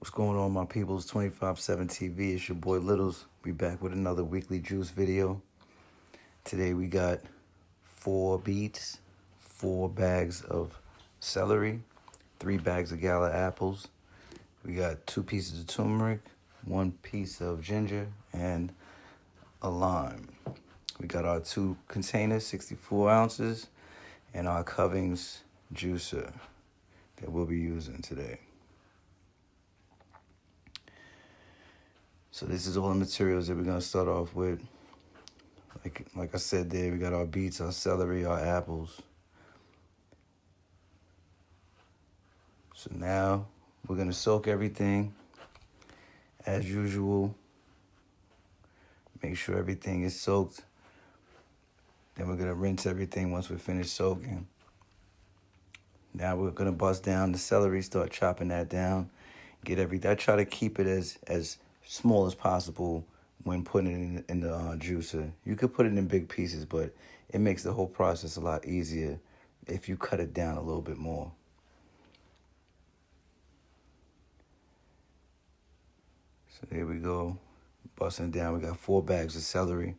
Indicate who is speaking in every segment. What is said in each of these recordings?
Speaker 1: What's going on, my peoples? 25/7 TV. It's your boy Littles. We back with another weekly juice video. Today we got 4 beets, 4 bags of celery, 3 bags of gala apples. We got 2 pieces of turmeric, 1 piece of ginger, and a lime. We got our 2 containers, 64 ounces, and our Covings juicer that we'll be using today. So this is all the materials that we're gonna start off with. Like I said there, we got our beets, our celery, our apples. So now we're gonna soak everything as usual. Make sure everything is soaked. Then we're gonna rinse everything once we're finished soaking. Now we're gonna bust down the celery, start chopping that down. Get everything. I try to keep it as small as possible when putting it in the juicer. You could put it in big pieces, but it makes the whole process a lot easier if you cut it down a little bit more. So there we go, busting it down. We got 4 bags of celery.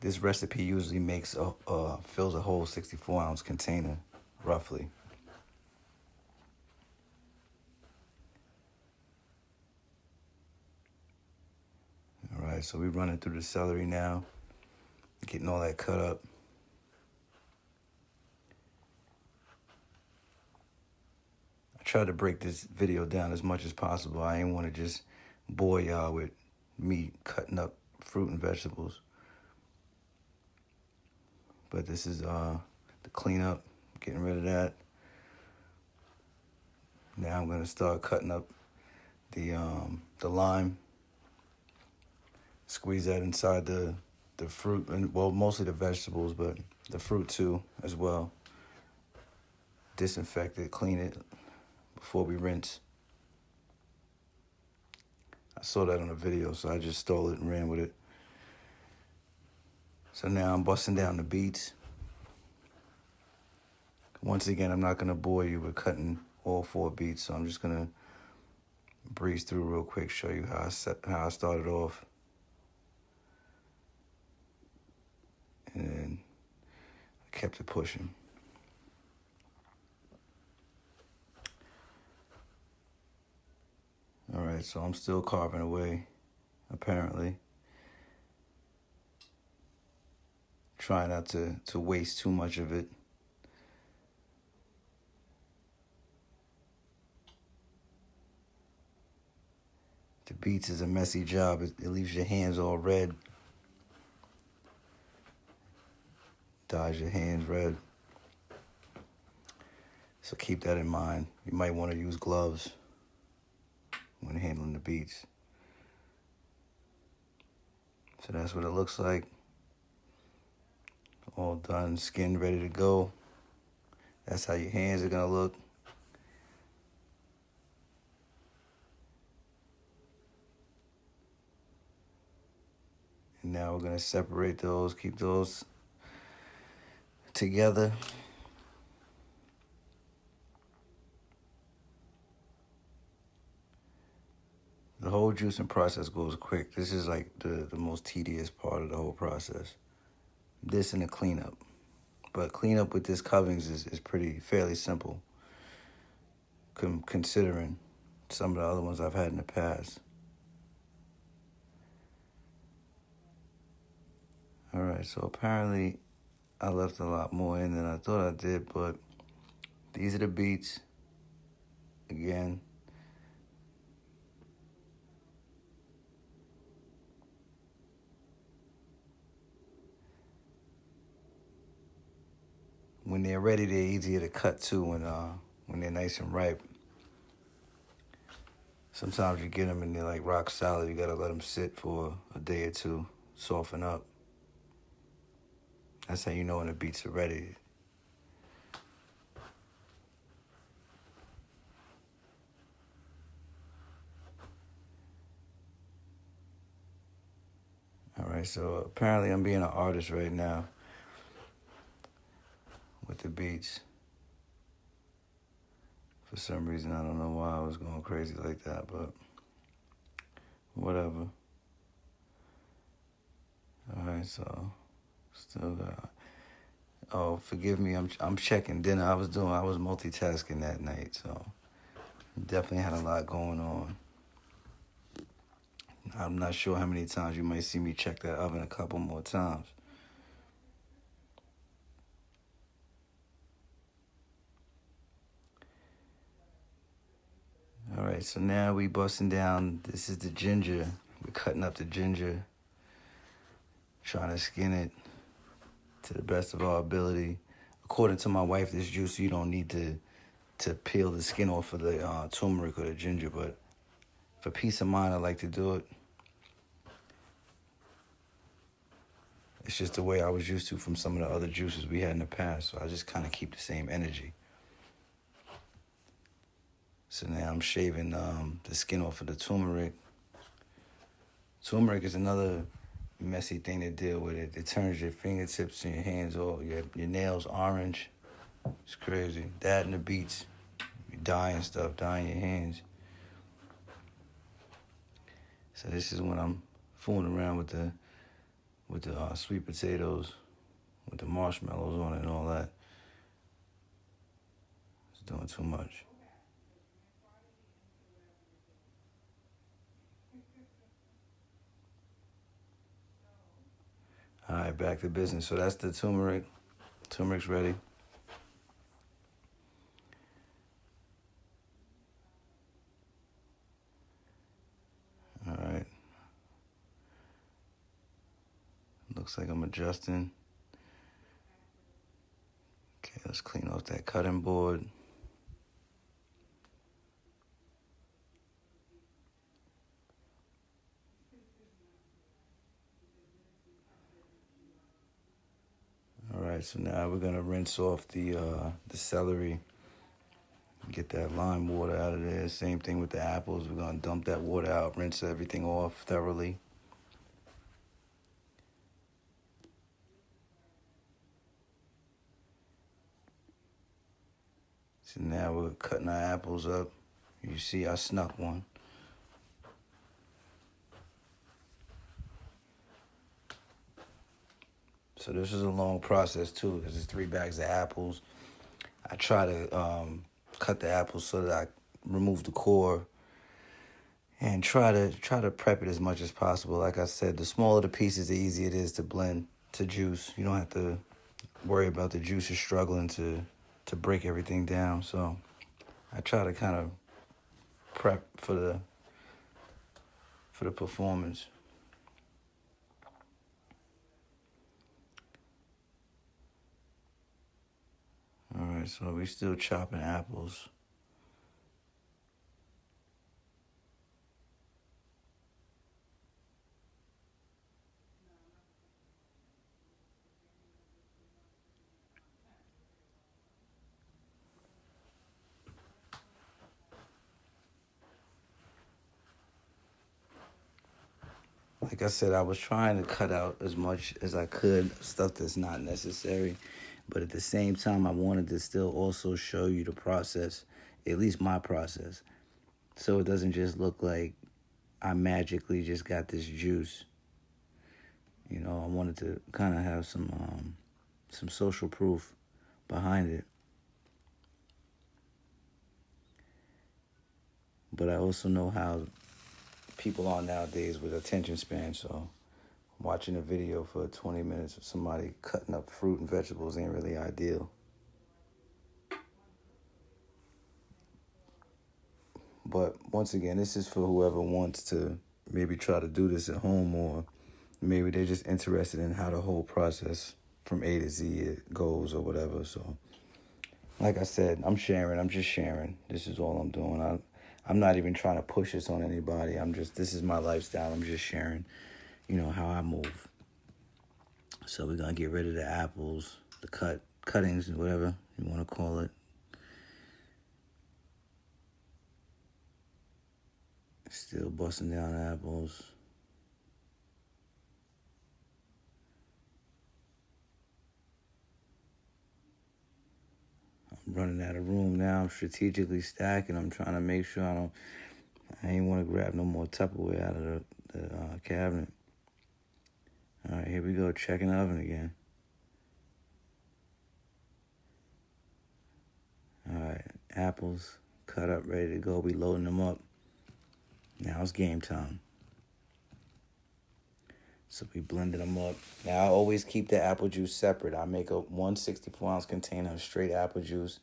Speaker 1: This recipe usually makes fills a whole 64-ounce container, roughly. All right, so we're running through the celery now, getting all that cut up. I try to break this video down as much as possible. I ain't want to just bore y'all with me cutting up fruit and vegetables. But this is the cleanup, getting rid of that. Now I'm gonna start cutting up the lime. Squeeze that inside the fruit, and well, mostly the vegetables, but the fruit too as well. Disinfect it, clean it before we rinse. I saw that on a video, so I just stole it and ran with it. So now I'm busting down the beets. Once again, I'm not gonna bore you with cutting all 4 beets, so I'm just gonna breeze through real quick, show you how I started off. And then I kept it pushing. All right, so I'm still carving away, apparently. Trying not to waste too much of it. The beets is a messy job. It leaves your hands all red. Dyes your hands red. So keep that in mind. You might want to use gloves when handling the beets. So that's what it looks like. All done, skin ready to go. That's how your hands are gonna look. And now we're gonna separate those, keep those together. The whole juicing process goes quick. This is like the most tedious part of the whole process. This and the cleanup. But cleanup with this Covings is fairly simple, considering some of the other ones I've had in the past. All right, so apparently I left a lot more in than I thought I did, but these are the beets. Again, when they're ready, they're easier to cut too when they're nice and ripe. Sometimes you get them and they're like rock solid. You gotta let them sit for a day or two, soften up. That's how you know when the beets are ready. All right, so apparently I'm being an artist right now with the beets. For some reason, I don't know why I was going crazy like that, but whatever. All right, so still got. Oh, forgive me. I'm checking dinner. I was multitasking that night, so definitely had a lot going on. I'm not sure how many times you might see me check that oven a couple more times. All right, so now we busting down. This is the ginger. We're cutting up the ginger, trying to skin it to the best of our ability. According to my wife, this juice you don't need to peel the skin off of the turmeric or the ginger, but for peace of mind, I like to do it. It's just the way I was used to from some of the other juices we had in the past, so I just kind of keep the same energy. So now I'm shaving the skin off of the turmeric. Turmeric is another messy thing to deal with. It turns your fingertips and your hands all, your nails orange. It's crazy. That and the beets, you dyeing stuff, dyeing your hands. So this is when I'm fooling around with the sweet potatoes, with the marshmallows on it and all that. It's doing too much. All right, back to business. So that's the turmeric. Turmeric's ready. All right. Looks like I'm adjusting. Okay, let's clean off that cutting board. All right, so now we're gonna rinse off the celery. Get that lime water out of there. Same thing with the apples. We're gonna dump that water out, rinse everything off thoroughly. So now we're cutting our apples up. You see I snuck one. So this is a long process too, because it's 3 bags of apples. I try to cut the apples so that I remove the core and try to prep it as much as possible. Like I said, the smaller the pieces, the easier it is to blend to juice. You don't have to worry about the juices struggling to break everything down. So I try to kind of prep for the performance. All right, so we still chopping apples. Like I said, I was trying to cut out as much as I could, stuff that's not necessary. But at the same time, I wanted to still also show you the process, at least my process. So it doesn't just look like I magically just got this juice. You know, I wanted to kind of have some social proof behind it. But I also know how people are nowadays with attention span, so watching a video for 20 minutes of somebody cutting up fruit and vegetables ain't really ideal. But once again, this is for whoever wants to maybe try to do this at home, or maybe they're just interested in how the whole process from A to Z it goes or whatever. So, like I said, I'm just sharing. This is all I'm doing. I'm not even trying to push this on anybody. This is my lifestyle. I'm just sharing, how I move. So we're going to get rid of the apples, the cuttings, whatever you want to call it. Still busting down apples. I'm I'm running out of room now. I'm strategically stacking. I'm trying to make sure I ain't want to grab no more Tupperware out of the cabinet. All right, here we go, checking the oven again. All right, apples cut up, ready to go. We loading them up. Now it's game time. So we blended them up. Now I always keep the apple juice separate. I make a 164-ounce container of straight apple juice.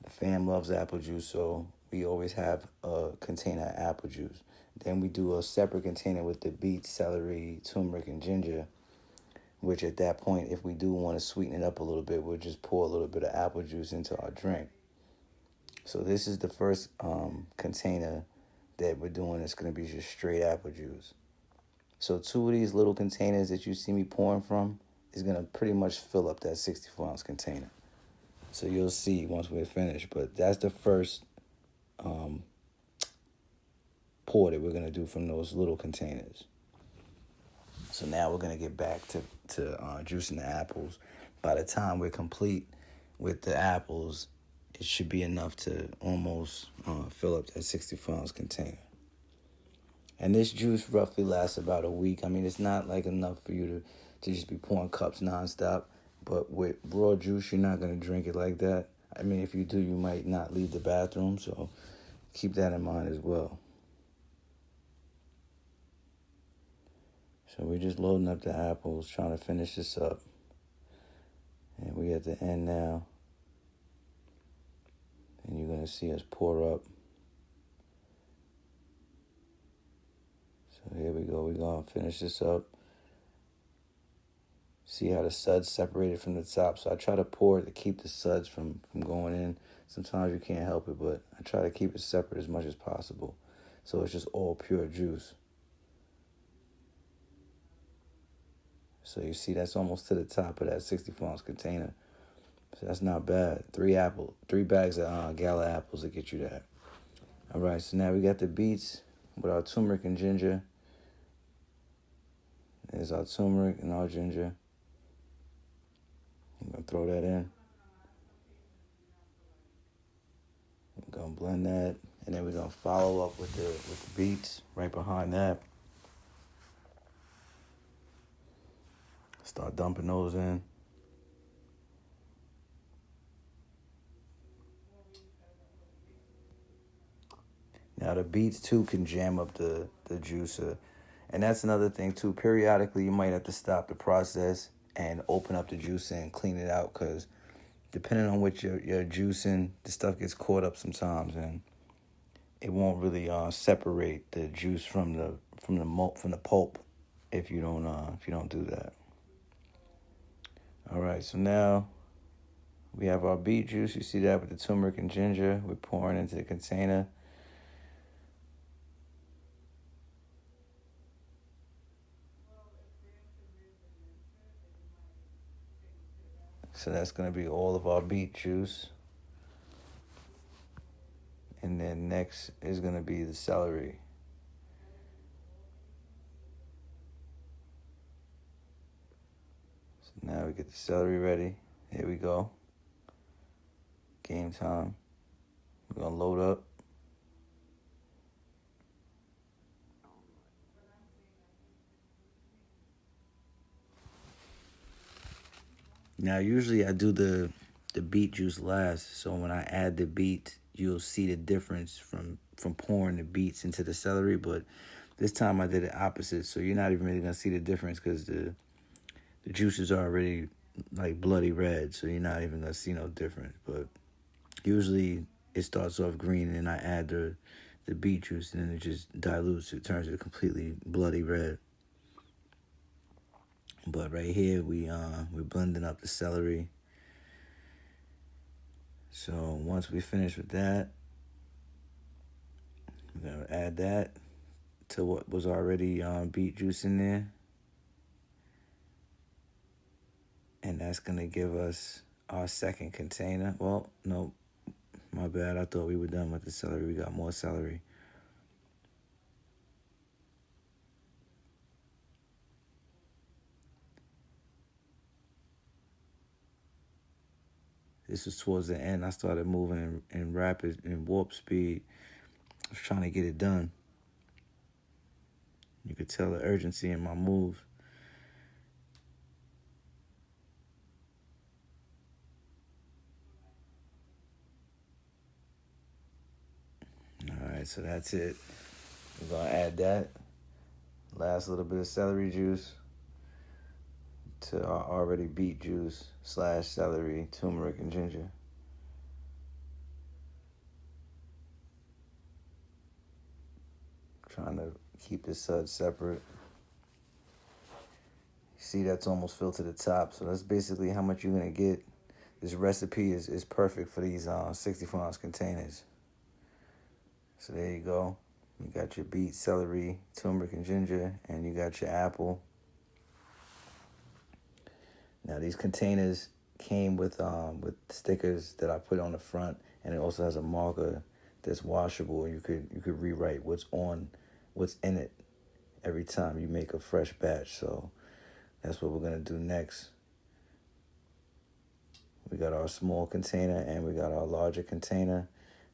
Speaker 1: The fam loves apple juice, so we always have a container of apple juice. Then we do a separate container with the beets, celery, turmeric, and ginger, which at that point, if we do want to sweeten it up a little bit, we'll just pour a little bit of apple juice into our drink. So this is the first container that we're doing. It's going to be just straight apple juice. So 2 of these little containers that you see me pouring from is going to pretty much fill up that 64-ounce container. So you'll see once we're finished. But that's the first pour that we're going to do from those little containers. So now we're going to get back to juicing the apples. By the time we're complete with the apples, it should be enough to almost fill up that 64-ounce container. And this juice roughly lasts about a week. I mean, it's not like enough for you to just be pouring cups nonstop. But with raw juice, you're not going to drink it like that. I mean, if you do, you might not leave the bathroom. So keep that in mind as well. So we're just loading up the apples, trying to finish this up. And we're at the end now. And you're going to see us pour up. So here we go. We're going to finish this up. See how the suds separated from the top. So I try to pour it to keep the suds from going in. Sometimes you can't help it, but I try to keep it separate as much as possible. So it's just all pure juice. So you see that's almost to the top of that 64-ounce container. So that's not bad. 3 bags of gala apples to get you that. All right, so now we got the beets with our turmeric and ginger. There's our turmeric and our ginger. I'm going to throw that in. We're going to blend that. And then we're going to follow up with the beets right behind that. Start dumping those in. Now the beets too can jam up the juicer. And that's another thing too. Periodically you might have to stop the process and open up the juicer and clean it out, because depending on what you're juicing, the stuff gets caught up sometimes and it won't really separate the juice from the pulp if you don't do that. All right, so now we have our beet juice. You see that with the turmeric and ginger. We're pouring into the container. So that's going to be all of our beet juice. And then next is going to be the celery. So now we get the celery ready. Here we go. Game time. We're going to load up. Now, usually I do the beet juice last. So when I add the beet, you'll see the difference from pouring the beets into the celery. But this time I did it opposite. So you're not even really going to see the difference because the juice is already like bloody red. So you're not even going to see no difference. But usually it starts off green and then I add the beet juice and then it just dilutes. It turns it completely bloody red. But right here, we're blending up the celery. So once we finish with that, we're going to add that to what was already beet juice in there. And that's going to give us our second container. Well, no, my bad. I thought we were done with the celery. We got more celery. This was towards the end. I started moving in rapid and warp speed. I was trying to get it done. You could tell the urgency in my move. All right, so that's it. We're going to add that last little bit of celery juice to our already beet juice / celery, turmeric, and ginger. Trying to keep this suds separate. See, that's almost filled to the top. So that's basically how much you're going to get. This recipe is perfect for these 64-ounce containers. So there you go. You got your beet, celery, turmeric, and ginger, and you got your apple. Now these containers came with stickers that I put on the front, and it also has a marker that's washable. You could rewrite what's in it every time you make a fresh batch. So that's what we're gonna do next. We got our small container and we got our larger container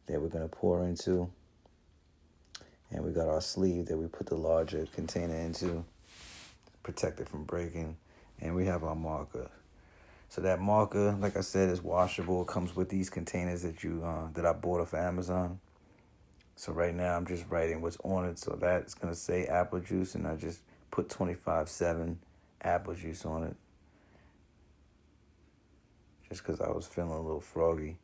Speaker 1: that we're gonna pour into. And we got our sleeve that we put the larger container into, protect it from breaking. And we have our marker. So that marker, like I said, is washable. It comes with these containers that I bought off Amazon. So right now I'm just writing what's on it. So that's going to say apple juice, and I just put 25/7 apple juice on it. Just because I was feeling a little froggy.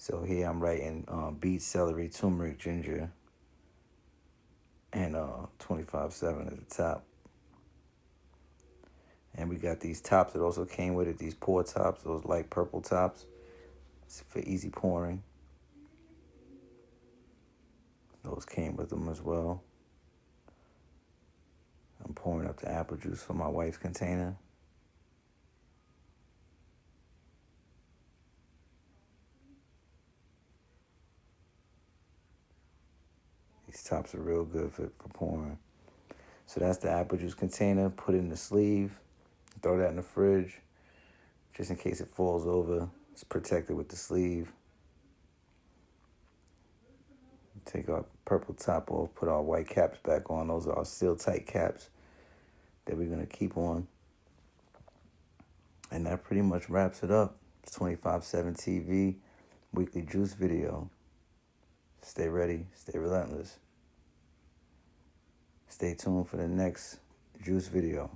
Speaker 1: So here I'm writing beet, celery, turmeric, ginger, and 25/7 at the top. And we got these tops that also came with it, these pour tops, those light purple tops. It's for easy pouring. Those came with them as well. I'm pouring up the apple juice for my wife's container. These tops are real good for pouring. So that's the apple juice container. Put it in the sleeve. Throw that in the fridge. Just in case it falls over. It's protected with the sleeve. Take our purple top off. Put our white caps back on. Those are our seal tight caps that we're going to keep on. And that pretty much wraps it up. It's 25/7 TV weekly juice video. Stay ready, stay relentless. Stay tuned for the next juice video.